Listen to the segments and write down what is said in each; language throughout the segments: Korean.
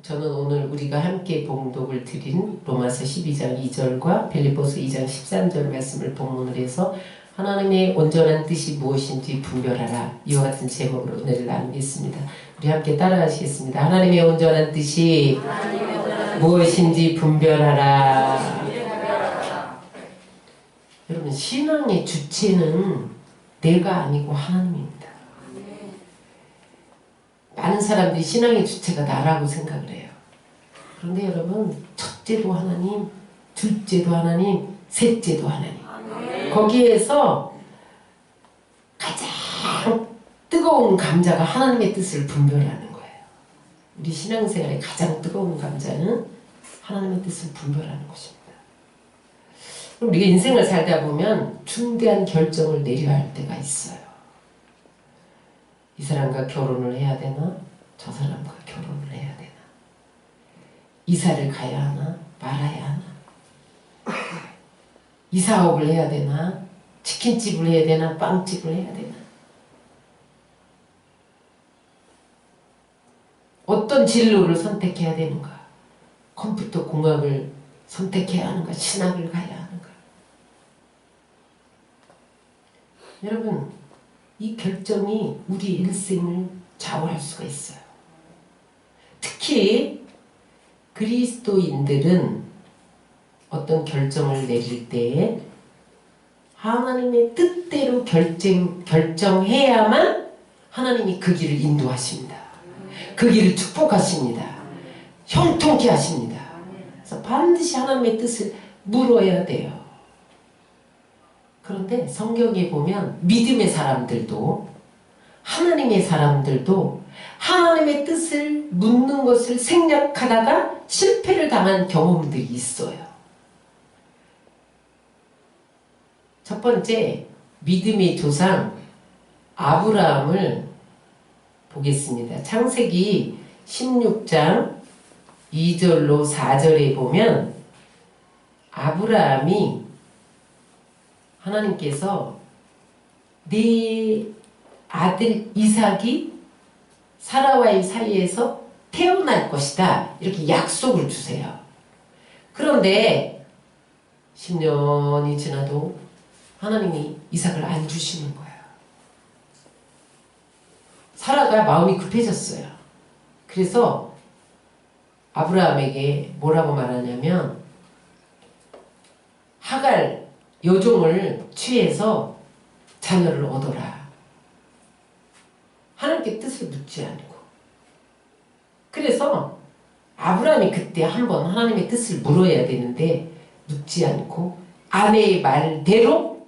저는 오늘 우리가 함께 봉독을 드린 로마서 12장 2절과 빌립보서 2장 13절 말씀을 본문으로 해서 하나님의 온전한 뜻이 무엇인지 분별하라, 이와 같은 제목으로 은혜를 나누겠습니다. 우리 함께 따라하시겠습니다. 하나님의 온전한 뜻이 무엇인지 분별하라. 여러분, 신앙의 주체는 내가 아니고 하나님입니다. 많은 사람들이 신앙의 주체가 나라고 생각을 해요. 그런데 여러분, 첫째도 하나님, 둘째도 하나님, 셋째도 하나님. 거기에서 가장 뜨거운 감자가 하나님의 뜻을 분별하는 거예요. 우리 신앙생활의 가장 뜨거운 감자는 하나님의 뜻을 분별하는 것입니다. 그럼 우리가 인생을 살다 보면 중대한 결정을 내려야 할 때가 있어요. 이 사람과 결혼을 해야 되나? 저 사람과 결혼을 해야 되나? 이사를 가야 하나? 말아야 하나? 이 사업을 해야 되나? 치킨집을 해야 되나? 빵집을 해야 되나? 어떤 진로를 선택해야 되는가? 컴퓨터 공학을 선택해야 하는가? 신학을 가야 하는가? 여러분, 이 결정이 우리 일생을 좌우할 수가 있어요. 특히 그리스도인들은 어떤 결정을 내릴 때 하나님의 뜻대로 결정해야만 하나님이 그 길을 인도하십니다. 그 길을 축복하십니다. 형통케 하십니다. 그래서 반드시 하나님의 뜻을 물어야 돼요. 그런데 성경에 보면 믿음의 사람들도, 하나님의 사람들도 하나님의 뜻을 묻는 것을 생략하다가 실패를 당한 경험들이 있어요. 첫 번째, 믿음의 조상 아브라함을 보겠습니다. 창세기 16장 2절로 4절에 보면 아브라함이 하나님께서 네 아들 이삭이 사라와의 사이에서 태어날 것이다, 이렇게 약속을 주세요. 그런데 10년이 지나도 하나님이 이삭을 안 주시는 거예요. 사라가 마음이 급해졌어요. 그래서 아브라함에게 뭐라고 말하냐면, 하갈 여종을 취해서 자녀를 얻어라. 하나님께 뜻을 묻지 않고. 그래서 아브라함이 그때 한번 하나님의 뜻을 물어야 되는데 묻지 않고 아내의 말대로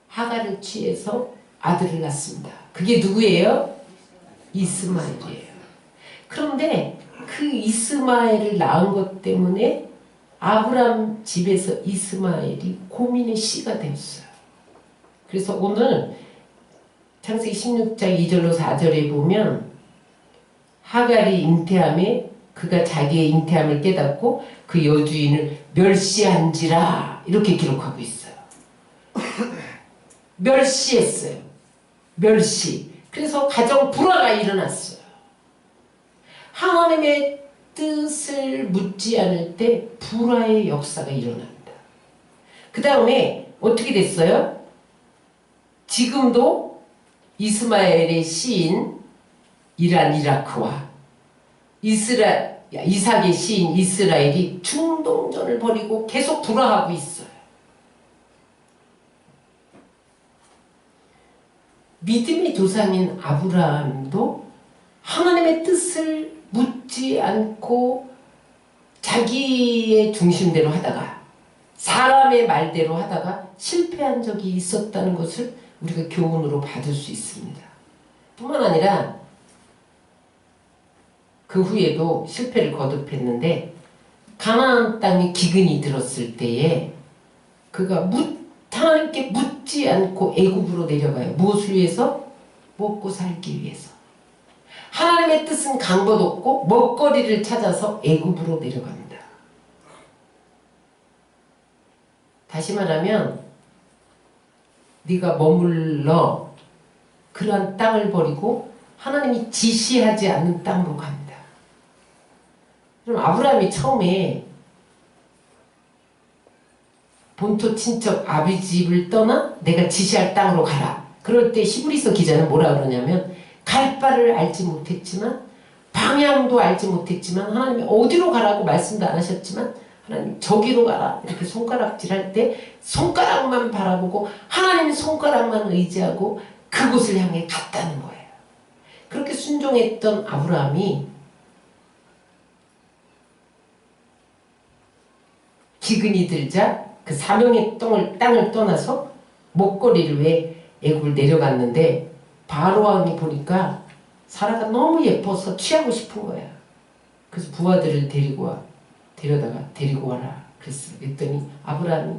하갈을 취해서 아들을 낳습니다. 그게 누구예요? 이스마엘이에요. 그런데 그 이스마엘을 낳은 것 때문에 아브라함 집에서 이스마엘이 고민의 씨가 되었어요. 그래서 오늘 창세기 16장 2절로 4절에 보면 하갈이 잉태함에 그가 자기의 잉태함을 깨닫고 그 여주인을 멸시한지라, 이렇게 기록하고 있어요. 멸시했어요. 멸시. 그래서 가정 불화가 일어났어요. 하나님의 뜻을 묻지 않을 때 불화의 역사가 일어납니다. 그 다음에 어떻게 됐어요? 지금도 이스마엘의 시인 이라크와 이삭의 시인 이스라엘이 중동전을 벌이고 계속 불화하고 있어요. 믿음의 조상인 아브라함도 하나님의 뜻을 묻지 않고 자기의 중심대로 하다가, 사람의 말대로 하다가 실패한 적이 있었다는 것을 우리가 교훈으로 받을 수 있습니다. 뿐만 아니라 그 후에도 실패를 거듭했는데 가나안 땅에 기근이 들었을 때에 그가 하나님께 묻지 않고 애굽으로 내려가요. 무엇을 위해서? 먹고 살기 위해서. 하나님의 뜻은 간 것 없고 먹거리를 찾아서 애굽으로 내려갑니다. 다시 말하면 네가 머물러 그러한 땅을 버리고 하나님이 지시하지 않는 땅으로 갑니다. 그럼 아브라함이 처음에 본토 친척 아비 집을 떠나 내가 지시할 땅으로 가라. 그럴 때 히브리서 기자는 뭐라 그러냐면 갈 바를 알지 못했지만 방향도 알지 못했지만 하나님이 어디로 가라고 말씀도 안 하셨지만 하나님 저기로 가라 이렇게 손가락질할 때 손가락만 바라보고 하나님 손가락만 의지하고 그곳을 향해 갔다는 거예요. 그렇게 순종했던 아브라함이 기근이 들자 그 사명의 땅을 떠나서 먹거리를 위해 애굽을 내려갔는데 바로 왕이 보니까 사라가 너무 예뻐서 취하고 싶은 거야. 그래서 부하들을 데리고 와라 그랬더니 아브라함이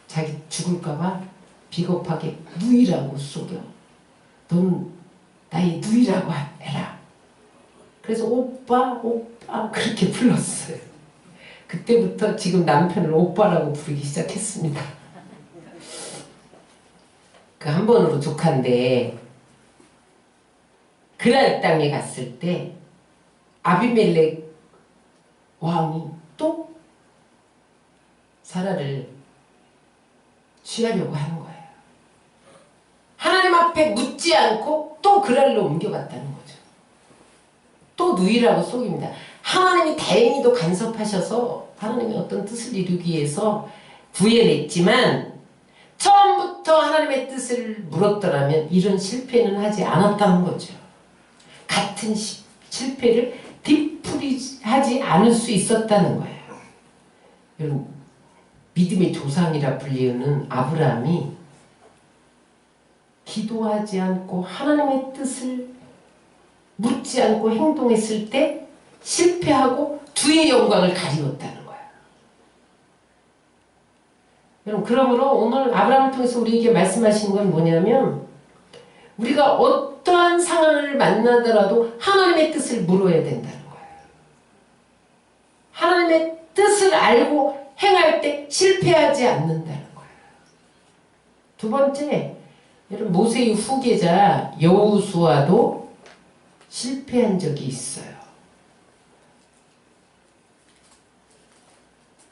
자기 죽을까봐 비겁하게 누이라고 속여. 넌 나의 누이라고 해라. 그래서 오빠 그렇게 불렀어요. 그때부터 지금 남편을 오빠라고 부르기 시작했습니다. 그 한 번으로 조카인데 그랄 땅에 갔을 때 아비멜렉 왕이 또 사라를 취하려고 하는 거예요. 하나님 앞에 묻지 않고 또 그랄로 옮겨갔다는 거죠. 또 누이라고 속입니다. 하나님이 다행히도 간섭하셔서 하나님의 어떤 뜻을 이루기 위해서 구해냈지만 처음부터 하나님의 뜻을 물었더라면 이런 실패는 하지 않았다는 거죠. 같은 실패를 뒤풀이하지 않을 수 있었다는 거예요. 여러분, 믿음의 조상이라 불리우는 아브라함이 기도하지 않고 하나님의 뜻을 묻지 않고 행동했을 때 실패하고 주의 영광을 가리웠다는 거예요. 여러분, 그러므로 오늘 아브라함을 통해서 우리에게 말씀하시는 건 뭐냐면 우리가 어떠한 상황을 만나더라도 하나님의 뜻을 물어야 된다는 거예요. 하나님의 뜻을 알고 행할 때 실패하지 않는다는 거예요. 두 번째, 여러분 모세의 후계자 여호수아도 실패한 적이 있어요.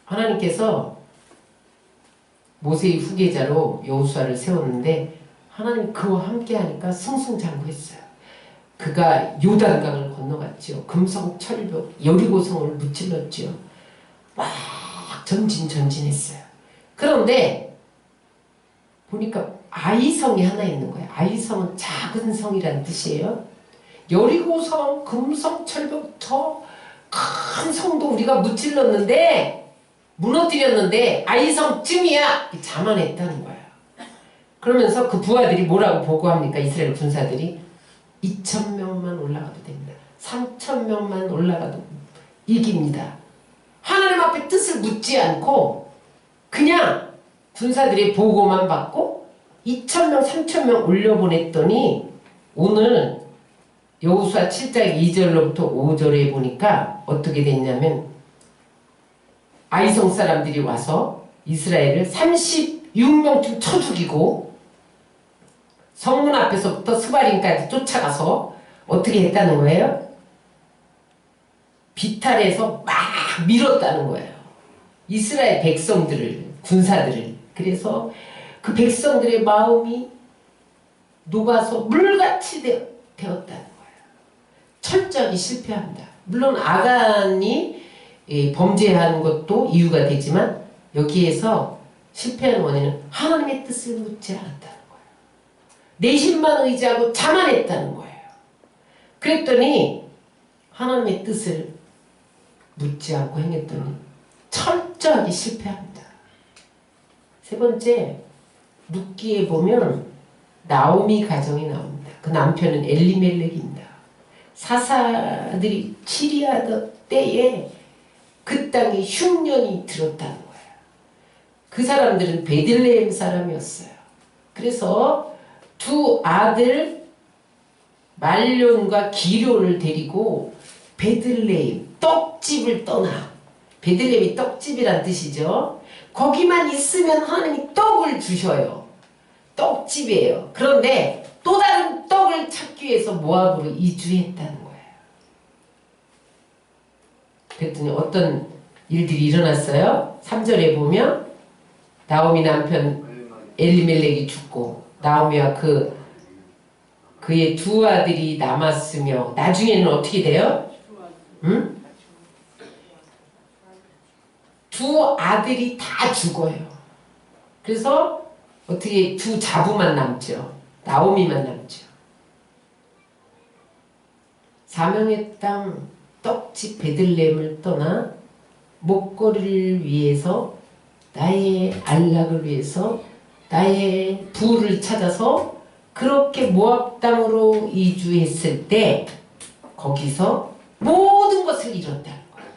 하나님께서 모세의 후계자로 여호수아를 세웠는데 하나님 그와 함께 하니까 승승장구했어요. 그가 요단강을 건너갔죠. 금성철벽 여리고성을 무찔렀죠. 막 전진했어요. 그런데 보니까 아이성이 하나 있는 거예요. 아이성은 작은 성이라는 뜻이에요. 여리고성, 금성철벽 저 큰 성도 우리가 무찔렀는데 무너뜨렸는데 아이성쯤이야 자만했다는 거예요. 그러면서 그 부하들이 뭐라고 보고합니까? 이스라엘 군사들이 2,000명만 올라가도 됩니다. 3,000명만 올라가도 이깁니다. 하나님 앞에 뜻을 묻지 않고 그냥 군사들의 보고만 받고 2,000명, 3,000명 올려보냈더니 오늘 여호수아 7장 2절로부터 5절에 보니까 어떻게 됐냐면 아이성 사람들이 와서 이스라엘을 36명쯤 쳐 죽이고 성문 앞에서부터 스바림까지 쫓아가서 어떻게 했다는 거예요? 비탈에서 막 밀었다는 거예요. 이스라엘 백성들을, 군사들을. 그래서 그 백성들의 마음이 녹아서 물같이 되었다는 거예요. 철저하게 실패합니다. 물론 아간이 범죄한 것도 이유가 되지만 여기에서 실패한 원인은 하나님의 뜻을 묻지 않았다는 거예요. 내심만 의지하고 자만했다는 거예요. 그랬더니 하나님의 뜻을 묻지 않고 행했더니 철저하게 실패합니다. 세 번째, 룻기에 보면 나오미 가정이 나옵니다. 그 남편은 엘리멜렉입니다. 사사들이 치리하던 때에 그 땅에 흉년이 들었다는 거예요. 그 사람들은 베들레헴 사람이었어요. 그래서 두 아들 말론과 기료를 데리고 베들레헴 떡집을 떠나. 베들레헴이 떡집이란 뜻이죠. 거기만 있으면 하나님이 떡을 주셔요. 떡집이에요. 그런데 또 다른 떡을 찾기 위해서 모압으로 이주했다는 거예요. 그랬더니 어떤 일들이 일어났어요. 3절에 보면 나오미 남편 엘리멜렉이 죽고 나오미와 그의 두 아들이 남았으며 나중에는 어떻게 돼요? 응? 두 아들이 다 죽어요. 그래서 어떻게 두 자부만 남죠. 나오미만 남죠. 사명의 땅 떡집 베들레헴을 떠나 목걸이를 위해서 나의 안락을 위해서 나의 부를 찾아서 그렇게 모압 땅으로 이주했을 때 거기서 모든 것을 잃었다는 거예요.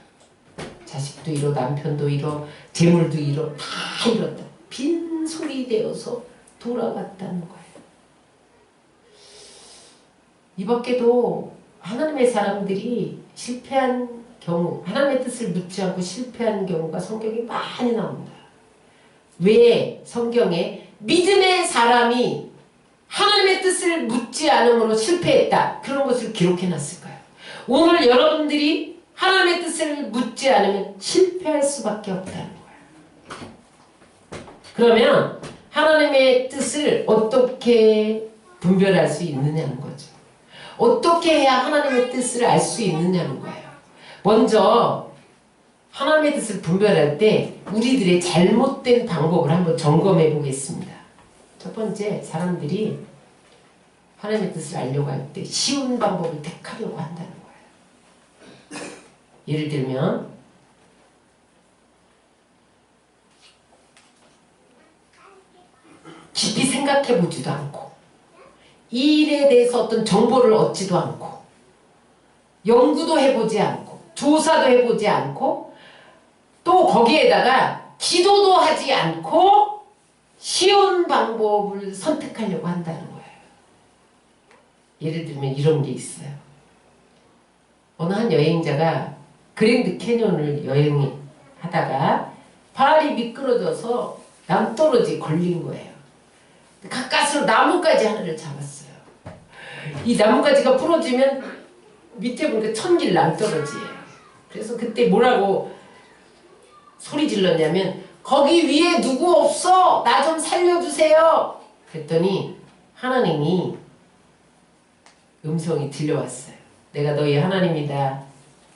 자식도 잃어, 남편도 잃어, 재물도 잃어, 다 잃었다. 빈손이 되어서 돌아갔다는 거예요. 이 밖에도 하나님의 사람들이 실패한 경우, 하나님의 뜻을 묻지 않고 실패한 경우가 성경에 많이 나옵니다. 왜 성경에 믿음의 사람이 하나님의 뜻을 묻지 않음으로 실패했다, 그런 것을 기록해 놨을까요? 오늘 여러분들이 하나님의 뜻을 묻지 않으면 실패할 수밖에 없다는 거예요. 그러면 하나님의 뜻을 어떻게 분별할 수 있느냐는 거죠. 어떻게 해야 하나님의 뜻을 알 수 있느냐는 거예요. 먼저 하나님의 뜻을 분별할 때 우리들의 잘못된 방법을 한번 점검해 보겠습니다. 첫 번째, 사람들이 하나님의 뜻을 알려고 할 때 쉬운 방법을 택하려고 한다는 거예요. 예를 들면 깊이 생각해 보지도 않고 이 일에 대해서 어떤 정보를 얻지도 않고 연구도 해보지 않고 조사도 해보지 않고 또 거기에다가 기도도 하지 않고 쉬운 방법을 선택하려고 한다는 거예요. 예를 들면 이런 게 있어요. 어느 한 여행자가 그랜드 캐년을 여행하다가 발이 미끄러져서 낭떠러지 걸린 거예요. 가까스로 나뭇가지 하나를 잡았어요. 이 나뭇가지가 부러지면 밑에 보니까 천길 낭떠러지예요. 그래서 그때 뭐라고 소리 질렀냐면 거기 위에 누구 없어? 나 좀 살려주세요. 그랬더니 하나님이 음성이 들려왔어요. 내가 너희 하나님이다.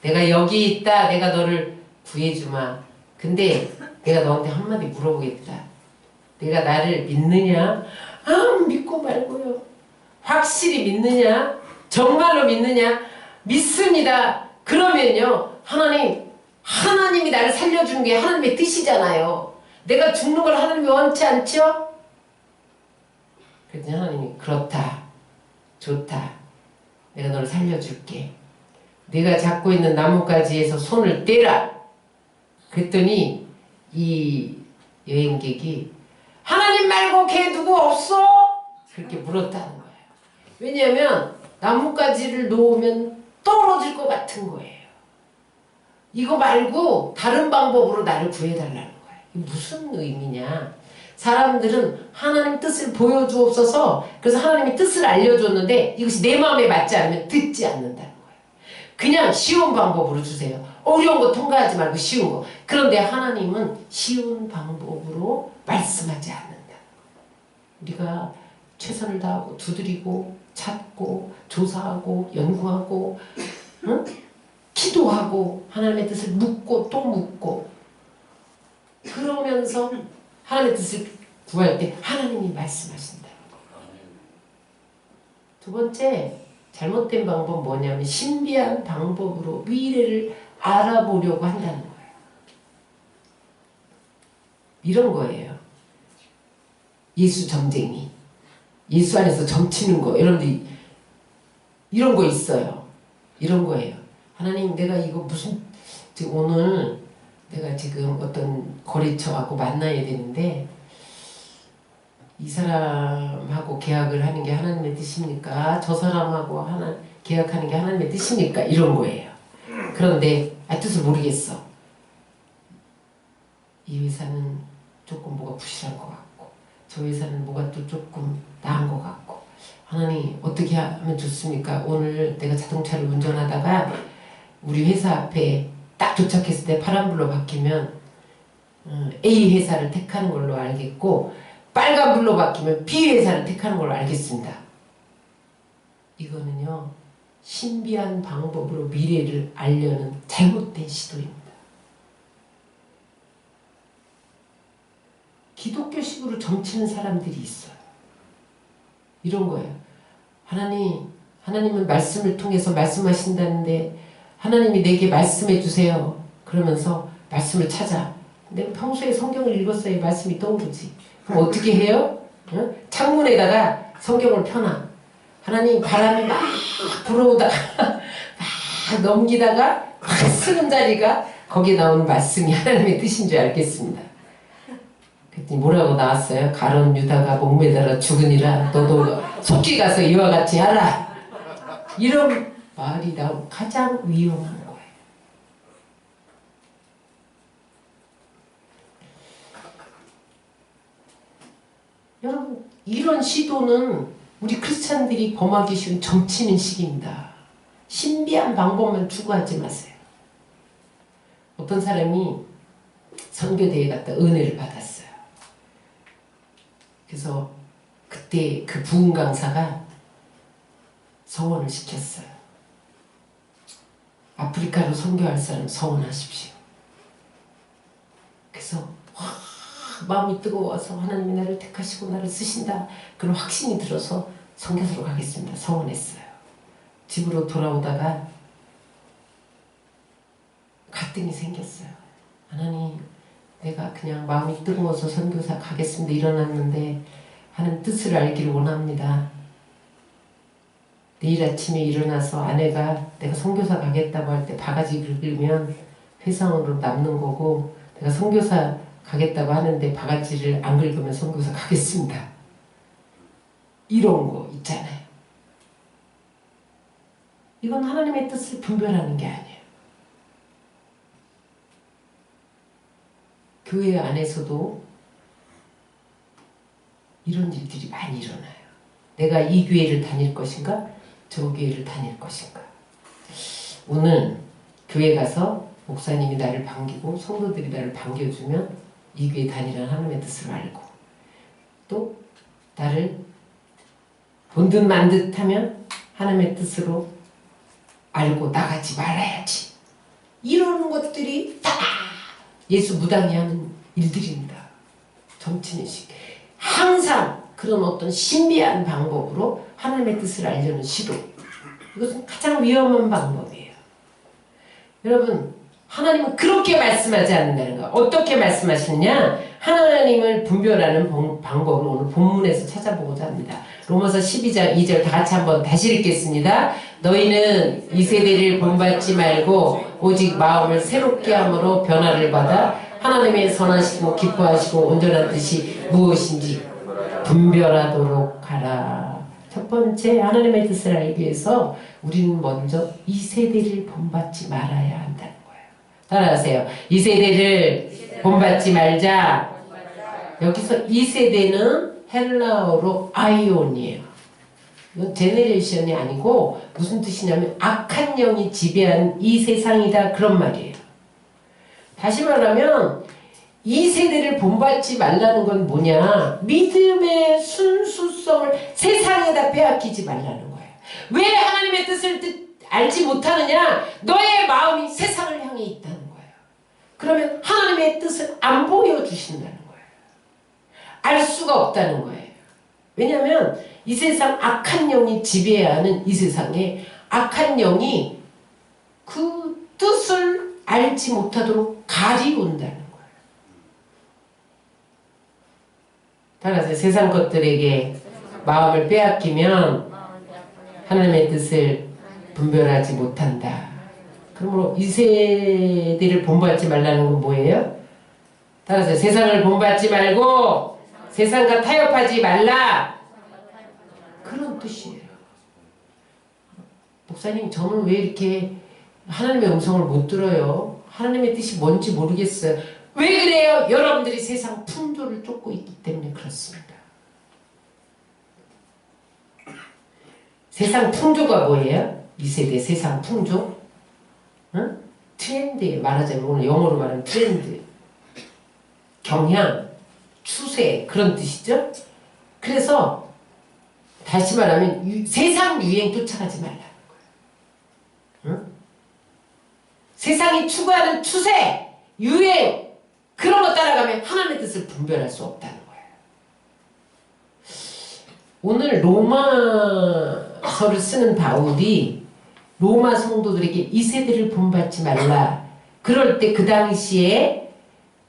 내가 여기 있다. 내가 너를 구해주마. 근데 내가 너한테 한마디 물어보겠다. 내가 나를 믿느냐? 아, 믿고 말고요. 확실히 믿느냐? 정말로 믿느냐? 믿습니다. 그러면요, 하나님이 나를 살려주는 게 하나님의 뜻이잖아요. 내가 죽는 걸 하나님이 원치 않죠? 그랬더니 하나님이 그렇다. 좋다. 내가 너를 살려줄게. 내가 잡고 있는 나뭇가지에서 손을 떼라. 그랬더니 이 여행객이 하나님 말고 걔 누구 없어? 그렇게 물었다는 거예요. 왜냐하면 나뭇가지를 놓으면 떨어질 것 같은 거예요. 이거 말고 다른 방법으로 나를 구해달라는 거예요. 이게 무슨 의미냐? 사람들은 하나님 뜻을 보여주옵소서, 그래서 하나님의 뜻을 알려줬는데 이것이 내 마음에 맞지 않으면 듣지 않는다는 거예요. 그냥 쉬운 방법으로 주세요. 어려운 거 통과하지 말고 쉬운 거. 그런데 하나님은 쉬운 방법으로 말씀하지 않는다는 거예요. 우리가 최선을 다하고 두드리고 찾고 조사하고 연구하고 응? 기도하고 하나님의 뜻을 묻고 또 묻고 그러면서 하나님의 뜻을 구할 때 하나님이 말씀하신다. 두 번째, 잘못된 방법은 뭐냐면 신비한 방법으로 미래를 알아보려고 한다는 거예요. 이런 거예요. 예수 점쟁이, 예수 안에서 점치는 거, 여러분들이 이런 거 있어요. 이런 거예요. 하나님, 내가 이거 지금 오늘 내가 지금 어떤 거래처하고 만나야 되는데 이 사람하고 계약을 하는 게 하나님의 뜻입니까? 저 사람하고 계약하는 게 하나님의 뜻입니까? 이런 거예요. 그런데 뜻을 모르겠어. 이 회사는 조금 뭐가 부실한 것 같고 저 회사는 뭐가 또 조금 나은 것 같고 하나님 어떻게 하면 좋습니까? 오늘 내가 자동차를 운전하다가 우리 회사 앞에 딱 도착했을 때 파란불로 바뀌면 A 회사를 택하는 걸로 알겠고, 빨간불로 바뀌면 B 회사를 택하는 걸로 알겠습니다. 이거는요, 신비한 방법으로 미래를 알려는 잘못된 시도입니다. 기독교식으로 점치는 사람들이 있어요. 이런 거예요. 하나님은 말씀을 통해서 말씀하신다는데 하나님이 내게 말씀해 주세요. 그러면서 말씀을 찾아. 내가 평소에 성경을 읽었어야 말씀이 떠오르지. 그럼 어떻게 해요? 창문에다가 성경을 펴놔. 하나님 바람이 막 불어오다가 막 넘기다가 막 쓰는 자리가 거기에 나오는 말씀이 하나님의 뜻인 줄 알겠습니다. 그랬더니 뭐라고 나왔어요? 가론 유다가 목매달아 죽으니라 너도 속히 가서 이와 같이 하라. 이런 말이 나오면 가장 위험한 거예요. 여러분, 이런 시도는 우리 크리스찬들이 범하기 쉬운 점치는 식입니다. 신비한 방법만 추구하지 마세요. 어떤 사람이 선교대회 갔다 은혜를 받았어요. 그래서 그때 그 부흥 강사가 서원을 시켰어요. 아프리카로 선교할 사람 서원하십시오. 그래서 마음이 뜨거워서 하나님이 나를 택하시고 나를 쓰신다. 그런 확신이 들어서 선교사로 가겠습니다. 서원했어요. 집으로 돌아오다가 갈등이 생겼어요. 하나님, 내가 그냥 마음이 뜨거워서 선교사 가겠습니다. 일어났는데 하나님 뜻을 알기를 원합니다. 내일 아침에 일어나서 아내가 내가 선교사 가겠다고 할 때 바가지 긁으면 회상으로 남는 거고, 내가 선교사 가겠다고 하는데 바가지를 안 긁으면 선교사 가겠습니다. 이런 거 있잖아요. 이건 하나님의 뜻을 분별하는 게 아니에요. 교회 안에서도 이런 일들이 많이 일어나요. 내가 이 교회를 다닐 것인가? 저 교회를 다닐 것인가? 오늘 교회 가서 목사님이 나를 반기고 성도들이 나를 반겨주면 이 교회 다니라는 하나님의 뜻을 알고, 또 나를 본듯 만듯 하면 하나님의 뜻으로 알고 나가지 말아야지. 이런 것들이 다 예수 무당이 하는 일들입니다. 점치는 식. 항상 그런 어떤 신비한 방법으로 하나님의 뜻을 알려는 시도. 이것은 가장 위험한 방법이에요. 여러분, 하나님은 그렇게 말씀하지 않는다는 거예요. 어떻게 말씀하시느냐? 하나님을 분별하는 방법을 오늘 본문에서 찾아보고자 합니다. 로마서 12장 2절 다 같이 한번 다시 읽겠습니다. 너희는 이 세대를 본받지 말고 오직 마음을 새롭게 함으로 변화를 받아 하나님의 선하시고 기뻐하시고 온전한 뜻이 무엇인지 분별하도록 하라. 첫 번째, 하나님의 뜻을 알기 위해서 우리는 먼저 이 세대를 본받지 말아야 한다는 거예요. 따라하세요. 이 세대를 본받지 말자. 여기서 이 세대는 헬라어로 아이온이에요. 이건 제네레이션이 아니고 무슨 뜻이냐면 악한 영이 지배한 이 세상이다, 그런 말이에요. 다시 말하면 이 세대를 본받지 말라는 건 뭐냐? 믿음의 순수성을 세상에다 빼앗기지 말라는 거예요. 왜 하나님의 뜻을 알지 못하느냐? 너의 마음이 세상을 향해 있다는 거예요. 그러면 하나님의 뜻을 안 보여주신다는 거예요. 알 수가 없다는 거예요. 왜냐하면 이 세상 악한 영이 지배하는 이 세상에 악한 영이 그 뜻을 알지 못하도록 가리운다는 거예요. 따라서 세상 것들에게 마음을 빼앗기면 하나님의 뜻을 분별하지 못한다. 그러므로 이 세대를 본받지 말라는 건 뭐예요? 따라서 세상을 본받지 말고 세상과 타협하지 말라, 그런 뜻이에요. 목사님, 저는 왜 이렇게 하나님의 음성을 못 들어요? 하나님의 뜻이 뭔지 모르겠어요. 왜 그래요? 여러분들이 세상 풍조를 쫓고 있기 때문에 그렇습니다. 세상 풍조가 뭐예요? 이 세대 세상 풍조? 응? 트렌드에 말하자면 오늘 영어로 말하면 트렌드, 경향, 추세 그런 뜻이죠. 그래서 다시 말하면 세상 유행 쫓아가지 말라는 거예요. 응? 세상이 추구하는 추세, 유행 그런 거 따라가면 하나님의 뜻을 분별할 수 없다는 거예요. 오늘 로마서를 쓰는 바울이 로마 성도들에게 이 세대를 본받지 말라. 그럴 때 그 당시에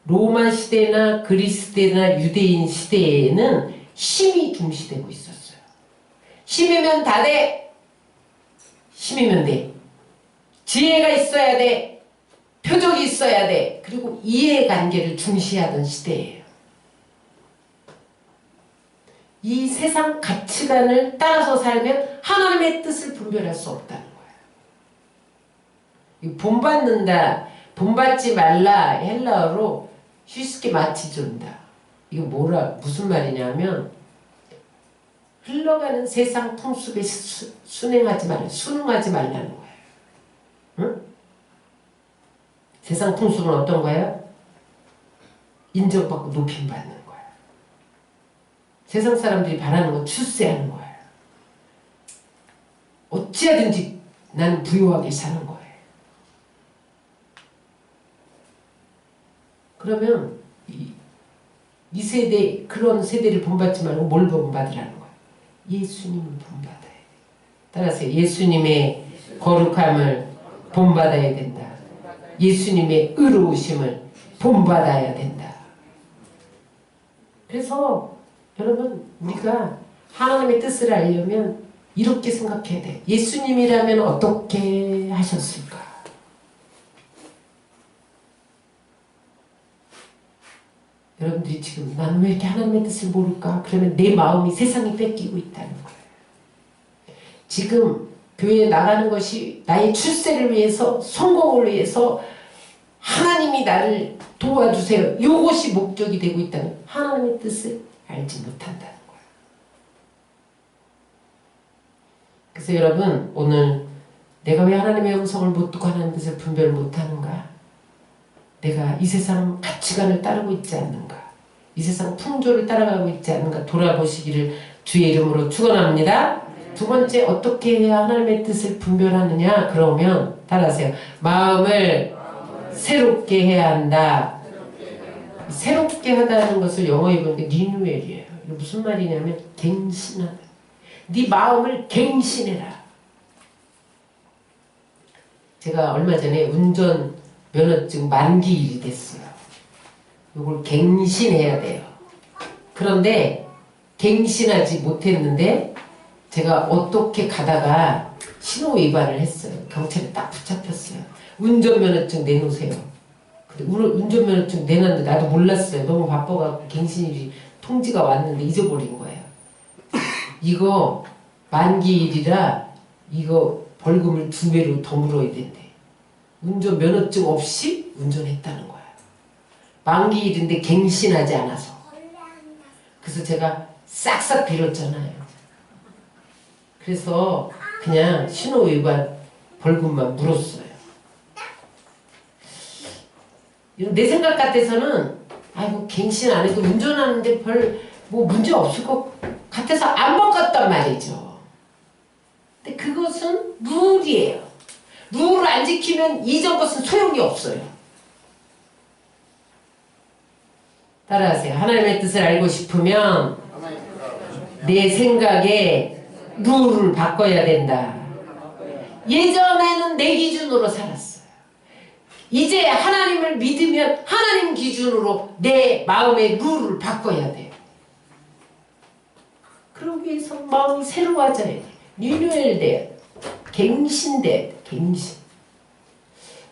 로마 시대나 그리스 시대나 유대인 시대에는 힘이 중시되고 있었어요. 힘이면 다 돼. 힘이면 돼. 지혜가 있어야 돼. 표적이 있어야 돼. 그리고 이해관계를 중시하던 시대예요. 이 세상 가치관을 따라서 살면 하나님의 뜻을 분별할 수 없다는 거예요. 본받는다, 본받지 말라 헬라어로 휘스케 마치존다. 이거 무슨 말이냐면 흘러가는 세상 풍습에 순응하지 말라는 거예요. 응? 세상 풍습은 어떤 거예요? 인정받고 높임받는 거예요. 세상 사람들이 바라는 건 출세하는 거예요. 어찌하든지 나는 부유하게 사는 거예요. 그러면 이 세대, 그런 세대를 본받지 말고 뭘 본받으라는 거예요? 예수님을 본받아야 돼. 따라서 예수님의 거룩함을 본받아야 된다. 예수님의 의로우심을 본받아야 된다. 그래서 여러분 우리가 하나님의 뜻을 알려면 이렇게 생각해야 돼. 예수님이라면 어떻게 하셨을까? 여러분들이 지금 나는 왜 이렇게 하나님의 뜻을 모를까? 그러면 내 마음이 세상이 뺏기고 있다는 거예요. 지금 교회에 나가는 것이 나의 출세를 위해서, 성공을 위해서 하나님이 나를 도와주세요. 이것이 목적이 되고 있다는 하나님의 뜻을 알지 못한다는 거예요. 그래서 여러분 오늘 내가 왜 하나님의 음성을 못 듣고 하나님의 뜻을 분별 못하는가? 내가 이 세상 가치관을 따르고 있지 않는가? 이 세상 풍조를 따라가고 있지 않는가? 돌아보시기를 주의 이름으로 축원합니다. 두 번째, 어떻게 해야 하나님의 뜻을 분별하느냐? 그러면 따라하세요. 마음을 새롭게 해야 한다. 새롭게 하다는 것을 영어에 보니까 리뉴얼이에요. 이게 무슨 말이냐면 갱신하다. 네 마음을 갱신해라. 제가 얼마 전에 운전 면허증 만기일이 됐어요. 이걸 갱신해야 돼요. 그런데 갱신하지 못했는데 제가 어떻게 가다가 신호 위반을 했어요. 경찰에 딱 붙잡혔어요. 운전면허증 내놓으세요. 근데 운전면허증 내놨는데 나도 몰랐어요. 너무 바빠갖고 갱신일이 통지가 왔는데 잊어버린 거예요. 이거 만기일이라 이거 벌금을 2배로 더 물어야 된대. 운전면허증 없이 운전했다는 거야. 만기일인데 갱신하지 않아서. 그래서 제가 싹싹 빌었잖아요. 그래서 그냥 신호 위반 벌금만 물었어요. 내 생각 같아서는 아이고 갱신 안 해도 운전하는데 별 뭐 문제 없을 것 같아서 안 바꿨단 말이죠. 근데 그것은 룰이에요. 룰을 안 지키면 이전 것은 소용이 없어요. 따라하세요. 하나님의 뜻을 알고 싶으면 내 생각에 룰을 바꿔야 된다. 예전에는 내 기준으로 살았어요. 이제 하나님을 믿으면 하나님 기준으로 내 마음의 룰을 바꿔야 돼요. 그러기 위해서 마음이 새로워져야 돼. 리뉴얼 돼. 갱신돼. 갱신.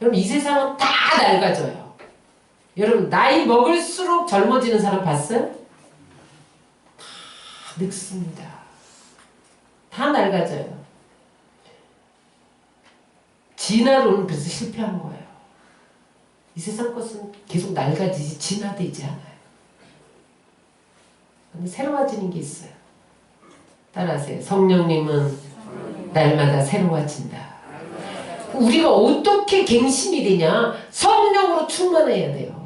여러분 이 세상은 다 낡아져요. 여러분 나이 먹을수록 젊어지는 사람 봤어요? 다 늙습니다. 다 낡아져요. 진화론은 그래서 실패한 거예요. 이 세상 것은 계속 낡아지지 진화되지 않아요. 근데 새로워지는 게 있어요. 따라하세요. 성령님은 날마다 새로워진다. 우리가 어떻게 갱신이 되냐? 성령으로 충만해야 돼요.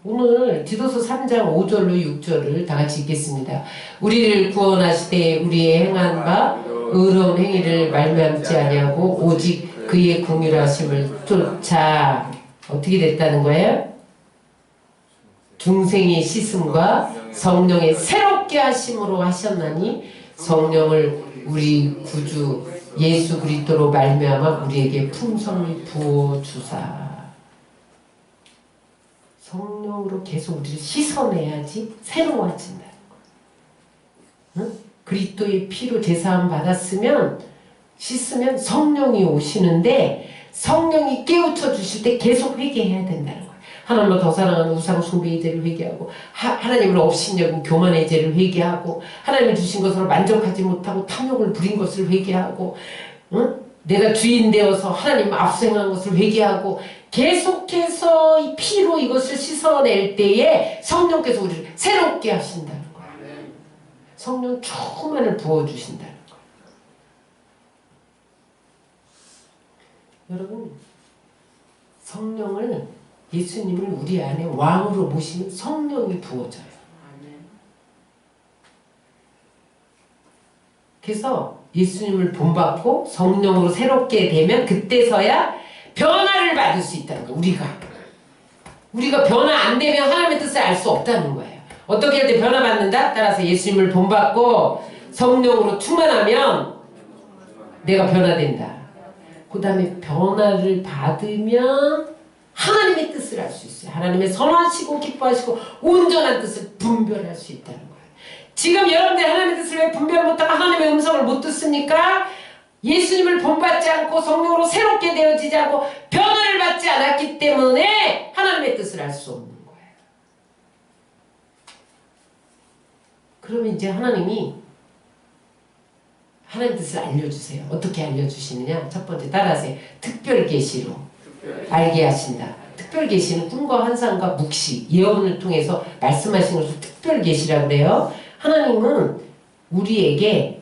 오늘 디도서 3장 5절로 6절을 다 같이 읽겠습니다. 우리를 구원하시되 우리의 행한 바 의로운 행위를 말미암지 아니하고 오직 그의 긍휼하심을 쫓아 어떻게 됐다는 거예요? 중생의 씻음과 성령의 새롭게 하심으로 하셨나니 성령을 우리 구주 예수 그리스도로 말미암아 우리에게 풍성히 부어 주사. 성령으로 계속 우리를 씻어내야지 새로워진다는 거예요. 응? 그리스도의 피로 제사함 받았으면 씻으면 성령이 오시는데 성령이 깨우쳐 주실 때 계속 회개해야 된다는 거예요. 하나님을 더 사랑하는 우상 숭배의 죄를 회개하고 하나님을 업신여긴 교만의 죄를 회개하고 하나님이 주신 것으로 만족하지 못하고 탐욕을 부린 것을 회개하고 응? 내가 주인 되어서 하나님 앞서 행한 것을 회개하고 계속해서 이 피로 이것을 씻어낼 때에 성령께서 우리를 새롭게 하신다는 거예요. 성령 충만을 부어주신다는 거예요. 여러분, 성령을 예수님을 우리 안에 왕으로 모시는 성령이 부어져요. 그래서 예수님을 본받고 성령으로 새롭게 되면 그때서야 변화를 받을 수 있다는 거예요. 우리가 변화 안 되면 하나님의 뜻을 알 수 없다는 거예요. 어떻게 할 때 변화 받는다? 따라서 예수님을 본받고 성령으로 충만하면 내가 변화된다. 그 다음에 변화를 받으면 하나님의 뜻을 알 수 있어요. 하나님의 선하시고 기뻐하시고 온전한 뜻을 분별할 수 있다는 거예요. 지금 여러분들 하나님의 뜻을 왜 분별 못하고 하나님의 음성을 못 듣습니까? 예수님을 본받지 않고 성령으로 새롭게 되어지지 않고 변화를 받지 않았기 때문에 하나님의 뜻을 알 수 없는 거예요. 그러면 이제 하나님이 하나님 뜻을 알려주세요. 어떻게 알려주시느냐? 첫 번째 따라하세요. 특별 계시로 알게 하신다. 특별 계시는 꿈과 환상과 묵시, 예언을 통해서 말씀하신 것을 특별 계시라고 그래요. 하나님은 우리에게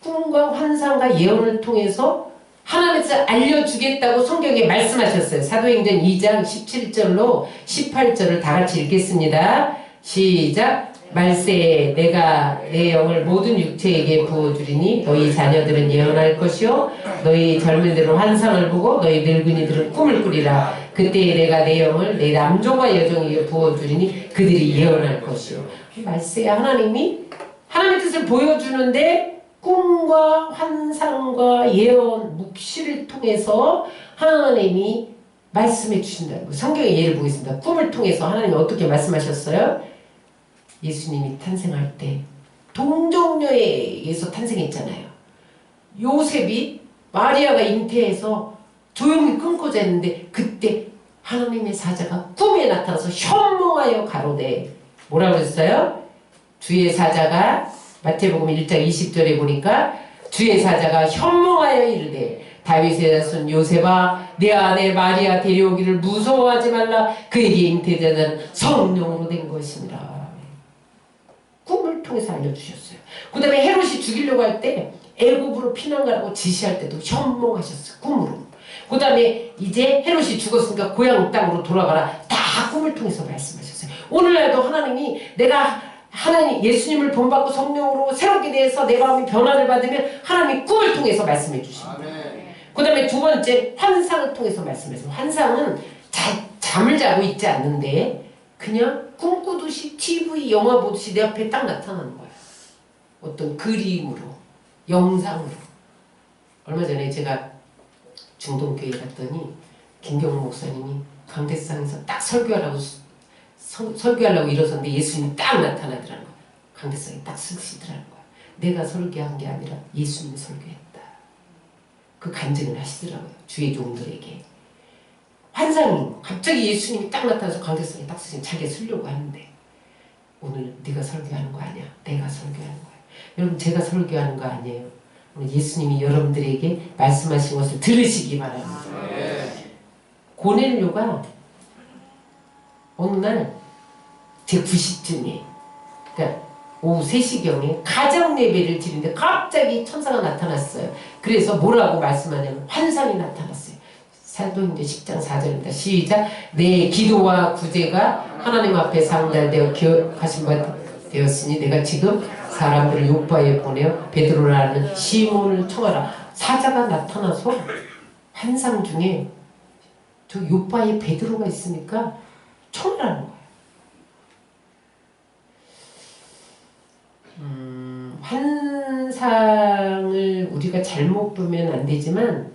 꿈과 환상과 예언을 통해서 하나님의 뜻을 알려주겠다고 성경에 말씀하셨어요. 사도행전 2장 17절로 18절을 다 같이 읽겠습니다. 시작. 말세에 내가 내 영을 모든 육체에게 부어주리니 너희 자녀들은 예언할 것이요 너희 젊은이들은 환상을 보고 너희 늙은이들은 꿈을 꾸리라. 그때에 내가 내 영을 내 남종과 여종에게 부어주리니 그들이 예언할 것이요. 말세에 하나님이 하나님의 뜻을 보여주는데 꿈과 환상과 예언, 묵시를 통해서 하나님이 말씀해 주신다는 거예요. 성경의 예를 보겠습니다. 꿈을 통해서 하나님이 어떻게 말씀하셨어요? 예수님이 탄생할 때 동정녀에게서 탄생했잖아요. 요셉이 마리아가 잉태해서 조용히 끊고 잤는데 그때 하나님의 사자가 꿈에 나타나서 현몽하여 가로되 뭐라고 했어요? 주의 사자가 마태복음 1장 20절에 보니까 주의 사자가 현몽하여 이르되 다윗의 자손 요셉아 내 아내 마리아 데려오기를 무서워하지 말라. 그에게 잉태되는 성령으로 된 것이니라. 꿈을 통해서 알려주셨어요. 그 다음에 헤롯이 죽이려고 할 때 애굽으로 피난가라고 지시할 때도 현몽하셨어요. 꿈으로. 그 다음에 이제 헤롯이 죽었으니까 고향 땅으로 돌아가라. 다 꿈을 통해서 말씀하셨어요. 오늘날도 하나님이 내가 하나님 예수님을 본받고 성령으로 새롭게 돼서 내 마음이 변화를 받으면 하나님이 꿈을 통해서 말씀해 주십니다. 그 다음에 두 번째 환상을 통해서 말씀하세요. 환상은 잠을 자고 있지 않는데 그냥 꿈꾸듯이 TV 영화 보듯이 내 앞에 딱 나타나는 거예요. 어떤 그림으로 영상으로. 얼마 전에 제가 중동교회 갔더니 김경호 목사님이 강대상에서 딱 설교하려고 일어섰는데 예수님이 딱 나타나더라는 거예요. 강대상에 딱 쓰시더라는 거예요. 내가 설교한 게 아니라 예수님이 설교했다. 그 간증을 하시더라고요. 주의 종들에게. 환상이 갑자기 예수님이 딱 나타나서 강대상에 딱 쓰시면 자기가 쓰려고 하는데 오늘 네가 설교하는 거 아니야. 내가 설교하는 거야. 여러분 제가 설교하는 거 아니에요. 오늘 예수님이 여러분들에게 말씀하신 것을 들으시기 바랍니다. 고넬료가 어느 날 제 90쯤에 그러니까 오후 3시경에 가정 예배를 드리는데 갑자기 천사가 나타났어요. 그래서 뭐라고 말씀하냐면 환상이 나타났어요. 사도행전 10장 4절입니다. 시작. 내 기도와 구제가 하나님 앞에 상달되어 기억하신 바 되었으니 내가 지금 사람들을 요파에 보내어 베드로라는 시몬을 청하라. 사자가 나타나서 환상 중에 저 요파에 베드로가 있으니까 청하라는 거예요. 환상을 우리가 잘못 보면 안 되지만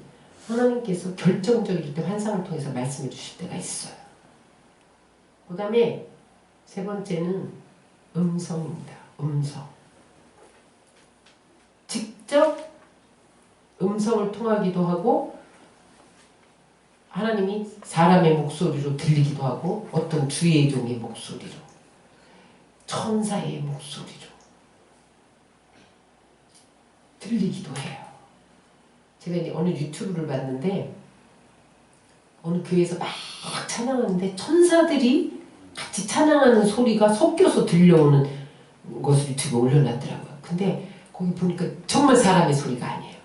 하나님께서 결정적일 때 환상을 통해서 말씀해 주실 때가 있어요. 그 다음에 세 번째는 음성입니다. 음성. 직접 음성을 통하기도 하고 하나님이 사람의 목소리로 들리기도 하고 어떤 주의 종의 목소리로 천사의 목소리로 들리기도 해요. 제가 이제 어느 유튜브를 봤는데 어느 교회에서 막 찬양하는데 천사들이 같이 찬양하는 소리가 섞여서 들려오는 것을 유튜브에 올려놨더라고요. 근데 거기 보니까 정말 사람의 소리가 아니에요.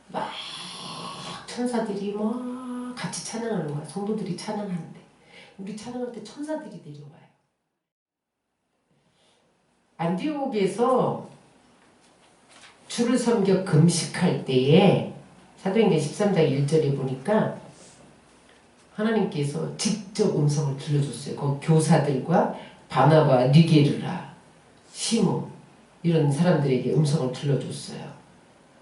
막 천사들이 막 같이 찬양하는 거야. 성도들이 찬양하는데 우리 찬양할 때 천사들이 내려와요. 안디옥에서 주를 섬겨 금식할 때에 사도행전 13장 1절에 보니까 하나님께서 직접 음성을 들려줬어요. 거기 교사들과 바나바, 니게르라, 시몬 이런 사람들에게 음성을 들려줬어요.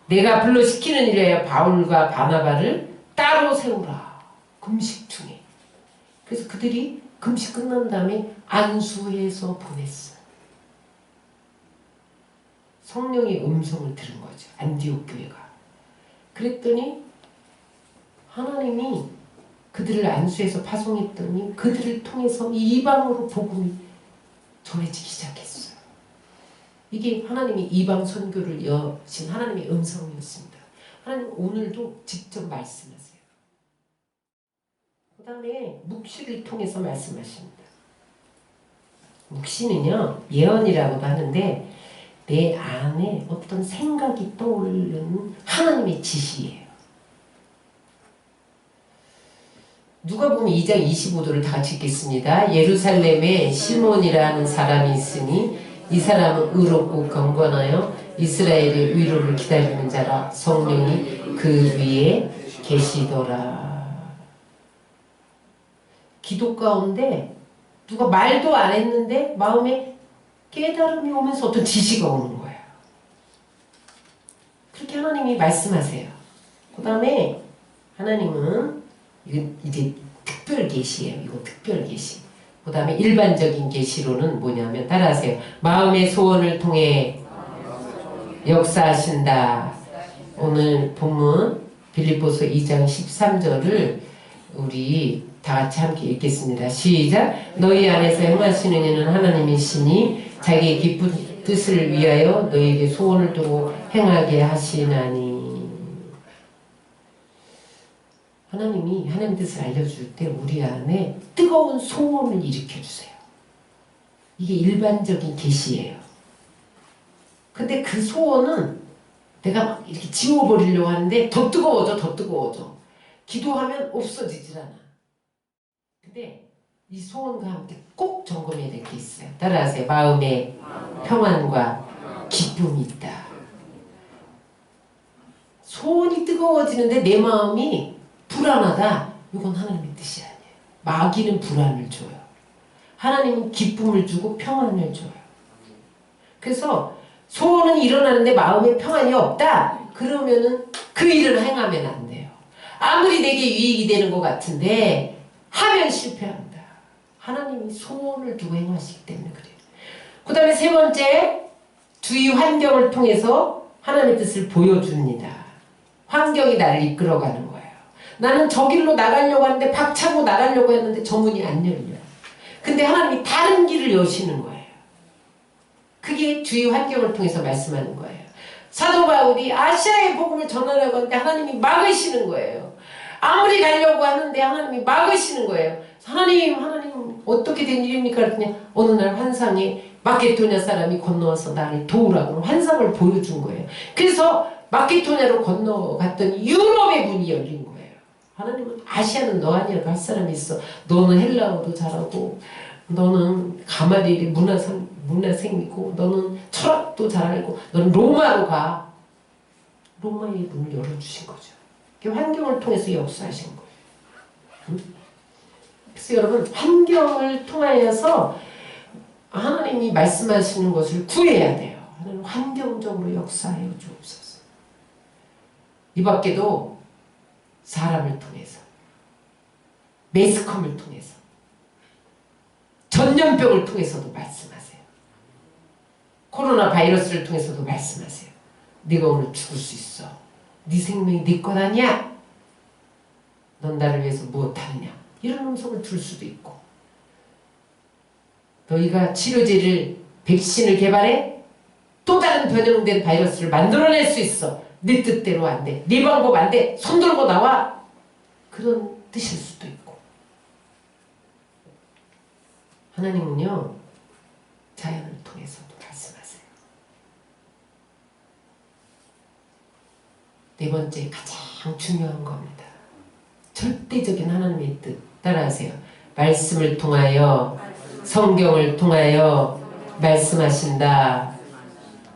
내가 불러 시키는 일에 바울과 바나바를 따로 세우라. 금식 중에. 그래서 그들이 금식 끝난 다음에 안수해서 보냈어요. 성령의 음성을 들은 거죠. 안디옥 교회가. 그랬더니 하나님이 그들을 안수해서 파송했더니 그들을 통해서 이방으로 복음이 전해지기 시작했어요. 이게 하나님이 이방 선교를 여신 하나님의 음성이었습니다. 하나님 오늘도 직접 말씀하세요. 그 다음에 묵시를 통해서 말씀하십니다. 묵시는요 예언이라고도 하는데 내 안에 어떤 생각이 떠오르는 하나님의 지시예요. 누가복음 2장 25절을 다 같이 읽겠습니다. 예루살렘에 시몬이라는 사람이 있으니 이 사람은 의롭고 경건하여 이스라엘의 위로를 기다리는 자라. 성령이 그 위에 계시더라. 기도 가운데 누가 말도 안 했는데 마음에 깨달음이 오면서 어떤 지시가 오는 거예요. 그렇게 하나님이 말씀하세요. 그 다음에 하나님은 이제 특별 계시예요. 이거 특별 계시. 그 다음에 일반적인 계시로는 뭐냐면 따라하세요. 마음의 소원을 통해 역사하신다. 오늘 본문 빌립보서 2장 13절을 우리 다 같이 함께 읽겠습니다. 시작. 너희 안에서 행하시는 이는 하나님이시니 자기의 기쁜 뜻을 위하여 너희에게 소원을 두고 행하게 하시나니. 하나님이 하나님 뜻을 알려줄 때 우리 안에 뜨거운 소원을 일으켜주세요. 이게 일반적인 계시예요. 근데 그 소원은 내가 막 이렇게 지워버리려고 하는데 더 뜨거워져 더 뜨거워져. 기도하면 없어지질 않아. 근데 이 소원과 함께 꼭 점검해야 될 게 있어요. 따라하세요. 마음에 평안과 기쁨이 있다. 소원이 뜨거워지는데 내 마음이 불안하다. 이건 하나님의 뜻이 아니에요. 마귀는 불안을 줘요. 하나님은 기쁨을 주고 평안을 줘요. 그래서 소원은 일어나는데 마음에 평안이 없다. 그러면은 그 일을 행하면 안 돼요. 아무리 내게 유익이 되는 것 같은데 하면 실패한다. 하나님이 소원을 두고 행하시기 때문에 그래요. 그 다음에 세 번째, 주위 환경을 통해서 하나님의 뜻을 보여줍니다. 환경이 나를 이끌어가는 거예요. 나는 저 길로 나가려고 하는데 박차고 나가려고 했는데 저 문이 안 열려요. 근데 하나님이 다른 길을 여시는 거예요. 그게 주위 환경을 통해서 말씀하는 거예요. 사도 바울이 아시아의 복음을 전하려고 하는데 하나님이 막으시는 거예요. 아무리 가려고 하는데 하나님이 막으시는 거예요. 하나님 어떻게 된 일입니까? 그랬더니 어느 날 환상에 마케도냐 사람이 건너와서 나를 도우라고 환상을 보여준 거예요. 그래서 마케도냐로 건너갔더니 유럽의 문이 열린 거예요. 하나님은 아시아는 너 아니어도 할 사람이 있어. 너는 헬라어도 잘하고 너는 가마리엘의 문화생이고 너는 철학도 잘 알고 너는 로마로 가. 로마의 문을 열어주신 거죠. 환경을 통해서 역사하신 거예요. 그래서 여러분 환경을 통하여서 하나님이 말씀하시는 것을 구해야 돼요. 하나님 환경적으로 역사하여 주옵소서. 이 밖에도 사람을 통해서 매스컴을 통해서 전염병을 통해서도 말씀하세요. 코로나 바이러스를 통해서도 말씀하세요. 네가 오늘 죽을 수 있어. 네 생명이 네 것 아니야. 넌 나를 위해서 무엇하느냐. 이런 음성을 들을 수도 있고 너희가 치료제를 백신을 개발해 또 다른 변형된 바이러스를 만들어낼 수 있어. 네 뜻대로 안 돼. 네 방법 안 돼. 손 들고 나와. 그런 뜻일 수도 있고 하나님은요 자연을 통해서도 말씀하세요. 네 번째 가장 중요한 겁니다. 절대적인 하나님의 뜻 따라하세요. 말씀을 통하여 성경을 통하여 말씀하신다.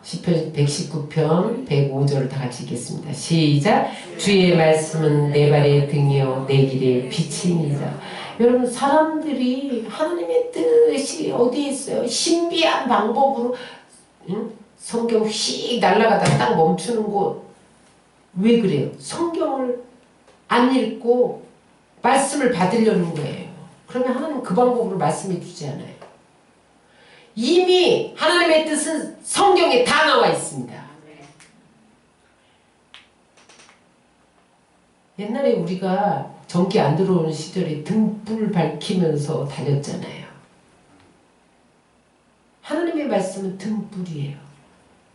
시편 119편 105절을 다 같이 읽겠습니다. 시작. 주의 말씀은 내 발의 등이요 내 길의 빛이니라. 여러분 사람들이 하나님의 뜻이 어디에 있어요? 신비한 방법으로 성경 휙 날아가다 딱 멈추는 곳. 왜 그래요? 성경을 안 읽고 말씀을 받으려는 거예요. 그러면 하나님 그 방법으로 말씀해 주지 않아요. 이미 하나님의 뜻은 성경에 다 나와 있습니다. 옛날에 우리가 전기 안 들어오는 시절에 등불 밝히면서 다녔잖아요. 하나님의 말씀은 등불이에요.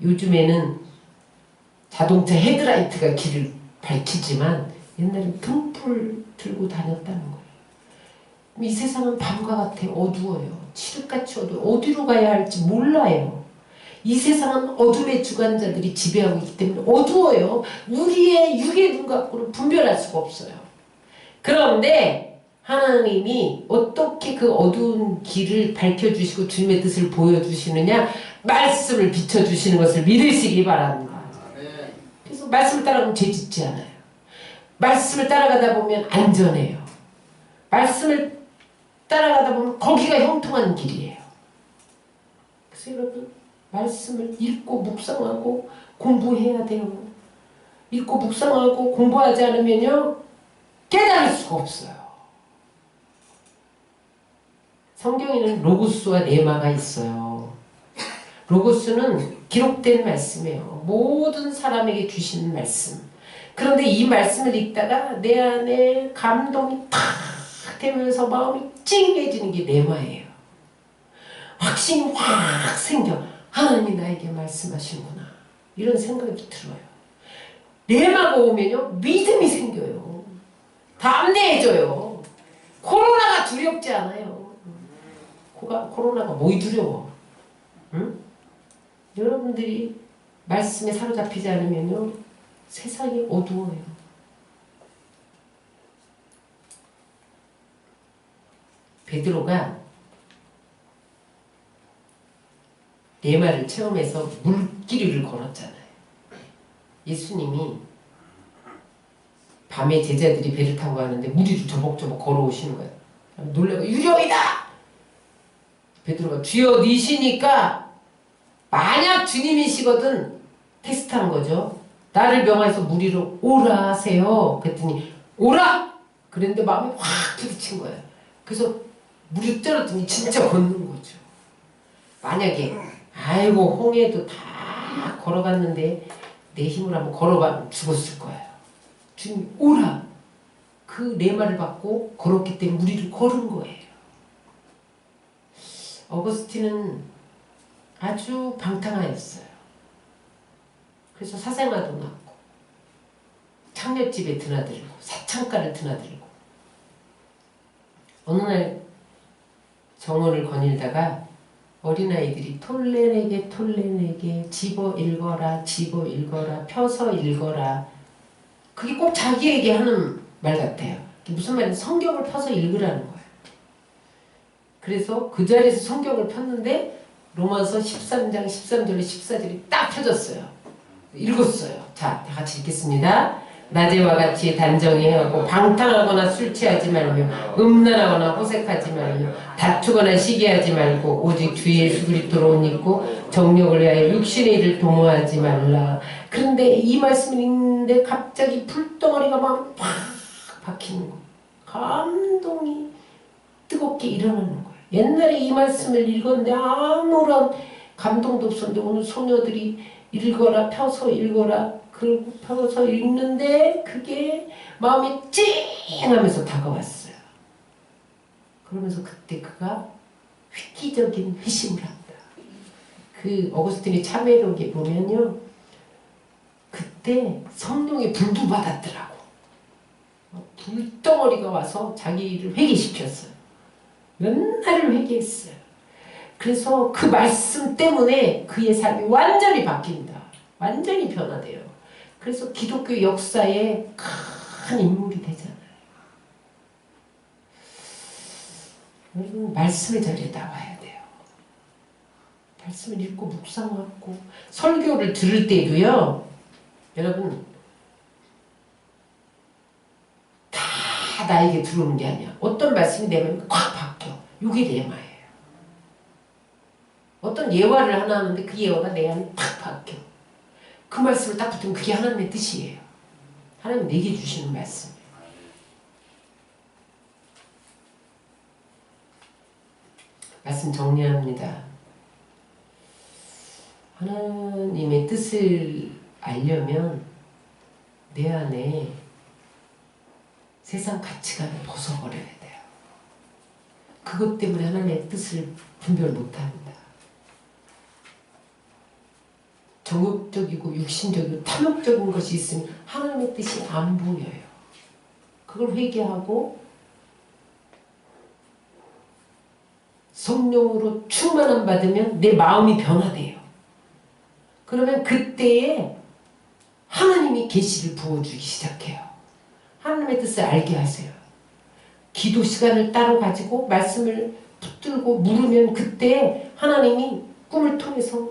요즘에는 자동차 헤드라이트가 길을 밝히지만 옛날엔 등불 들고 다녔다는 거예요. 이 세상은 밤과 같아 어두워요. 칠흑같이 어두워요. 어디로 가야 할지 몰라요. 이 세상은 어둠의 주관자들이 지배하고 있기 때문에 어두워요. 우리의 육의 눈 갖고는 분별할 수가 없어요. 그런데 하나님이 어떻게 그 어두운 길을 밝혀주시고 주님의 뜻을 보여주시느냐 말씀을 비춰주시는 것을 믿으시기 바랍니다. 그래서 말씀을 따라가면 죄짓지 않아요. 말씀을 따라가다 보면 안전해요. 말씀을 따라가다 보면 거기가 형통한 길이에요. 그래서 여러분 말씀을 읽고 묵상하고 공부해야 돼요. 읽고 묵상하고 공부하지 않으면요 깨달을 수가 없어요. 성경에는 로고스와 레마가 있어요. 로고스는 기록된 말씀이에요. 모든 사람에게 주시는 말씀. 그런데 이 말씀을 읽다가 내 안에 감동이 탁 되면서 마음이 찡해지는 게 레마예요. 확신이 확 생겨. 하나님이 나에게 말씀하시는구나. 이런 생각이 들어요. 레마가 오면요 믿음이 생겨요. 담대해져요. 코로나가 두렵지 않아요. 코로나가 뭐이 두려워. 응? 여러분들이 말씀에 사로잡히지 않으면요 세상이 어두워요. 베드로가 레마를 체험해서 물길을 걸었잖아요. 예수님이 밤에 제자들이 배를 타고 가는데 물 위를 저벅저벅 걸어오시는 거예요. 놀래고 유령이다! 베드로가 주여 니시니까 만약 주님이시거든 테스트한 거죠. 나를 명하여서 물 위로 오라 하세요. 그랬더니 오라! 그랬는데 마음이 확 부딪힌 거예요. 그래서 물 위로 떨어졌더니 진짜 걷는 거죠. 만약에 아이고 홍해도 다 걸어갔는데 내 힘을 한번 걸어가면 죽었을 거예요. 주님 오라! 그 레마를 받고 걸었기 때문에 물 위를 걸은 거예요. 어거스틴은 아주 방탕하였어요. 그래서 사생아도 낳고 창녀집에 드나들고 사창가를 드나들고 어느 날 정원을 거닐다가 어린아이들이 톨레네게 톨레네게 집어 읽어라 집어 읽어라 펴서 읽어라 그게 꼭 자기에게 하는 말 같아요. 무슨 말이냐 성경을 펴서 읽으라는 거예요. 그래서 그 자리에서 성경을 폈는데 로마서 13장 13절에 14절이 딱 펴졌어요. 읽었어요. 자, 다 같이 읽겠습니다. 낮에와 같이 단정히 하고 방탕하거나 술 취하지 말며 음란하거나 호색하지 말며 다투거나 시기하지 말고 오직 주 예수 그리스도로 옷 입고 정욕을 위하여 육신의 일을 도모하지 말라. 그런데 이 말씀을 읽는데 갑자기 불덩어리가 막 팍 박히는 거예요. 감동이 뜨겁게 일어나는 거예요. 옛날에 이 말씀을 읽었는데 아무런 감동도 없었는데 오늘 소녀들이 읽어라 펴서 읽어라 그리고 펴서 읽는데 그게 마음이 찡하면서 다가왔어요. 그러면서 그때 그가 획기적인 회심을 합니다. 그 어거스틴이 참회록에 보면요. 그때 성령의 불도 받았더라고. 불덩어리가 와서 자기를 회개시켰어요. 몇 날을 회개했어요. 그래서 그 말씀 때문에 그의 삶이 완전히 바뀝니다. 완전히 변화돼요. 그래서 기독교 역사에 큰 인물이 되잖아요. 여러분 말씀의 자리에 나와야 돼요. 말씀을 읽고 묵상하고 설교를 들을 때도요. 여러분 다 나에게 들어오는 게 아니야. 어떤 말씀이 내 마음에 확 바뀌어. 이게 레마예요. 어떤 예화를 하나 하는데 그 예화가 내 안에 팍 바뀌어. 그 말씀을 딱 붙으면 그게 하나님의 뜻이에요. 하나님 내게 주시는 말씀이에요. 말씀 정리합니다. 하나님의 뜻을 알려면 내 안에 세상 가치관을 벗어버려야 돼요. 그것 때문에 하나님의 뜻을 분별 못합니다. 정욕적이고 육신적이고 탐욕적인 것이 있으면 하나님의 뜻이 안 보여요. 그걸 회개하고 성령으로 충만함 받으면 내 마음이 변화돼요. 그러면 그때에 하나님이 계시를 부어주기 시작해요. 하나님의 뜻을 알게 하세요. 기도 시간을 따로 가지고 말씀을 붙들고 물으면 그때 하나님이 꿈을 통해서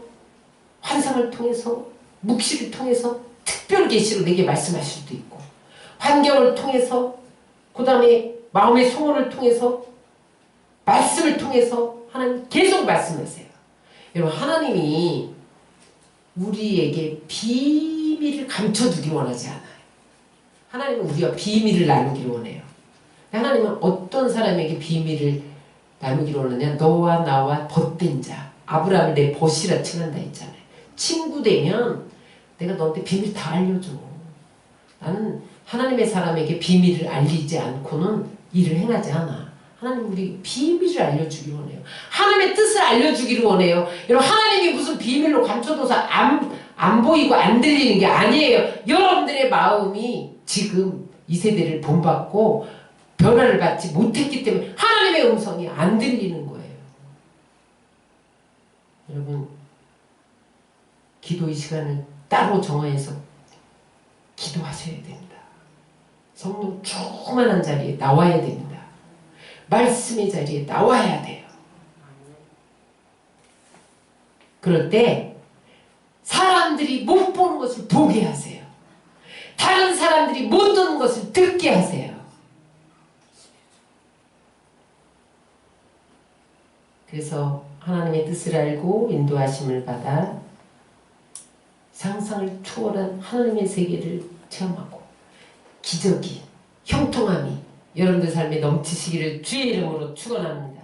환상을 통해서 묵시를 통해서 특별 계시로 내게 말씀하실 수도 있고 환경을 통해서 그 다음에 마음의 소원을 통해서 말씀을 통해서 하나님 계속 말씀하세요. 여러분 하나님이 우리에게 비밀을 감춰두기 원하지 않아요. 하나님은 우리와 비밀을 나누기를 원해요. 하나님은 어떤 사람에게 비밀을 나누기를 원하냐? 너와 나와 벗된 자. 아브라함을 내 벗이라 칭한다 했잖아요. 친구 되면 내가 너한테 비밀 다 알려줘. 나는 하나님의 사람에게 비밀을 알리지 않고는 일을 행하지 않아. 하나님 우리 비밀을 알려주기를 원해요. 하나님의 뜻을 알려주기를 원해요. 여러분 하나님이 무슨 비밀로 감춰둬서 안 보이고 안 들리는 게 아니에요. 여러분들의 마음이 지금 이 세대를 본받고 변화를 받지 못했기 때문에 하나님의 음성이 안 들리는 거예요. 여러분 기도의 시간을 따로 정해서 기도하셔야 됩니다. 성령 충만한 자리에 나와야 됩니다. 말씀의 자리에 나와야 돼요. 그럴 때 사람들이 못 보는 것을 보게 하세요. 다른 사람들이 못 듣는 것을 듣게 하세요. 그래서 하나님의 뜻을 알고 인도하심을 받아 상상을 초월한 하나님의 세계를 체험하고 기적이, 형통함이 여러분들 삶에 넘치시기를 주의 이름으로 축원합니다.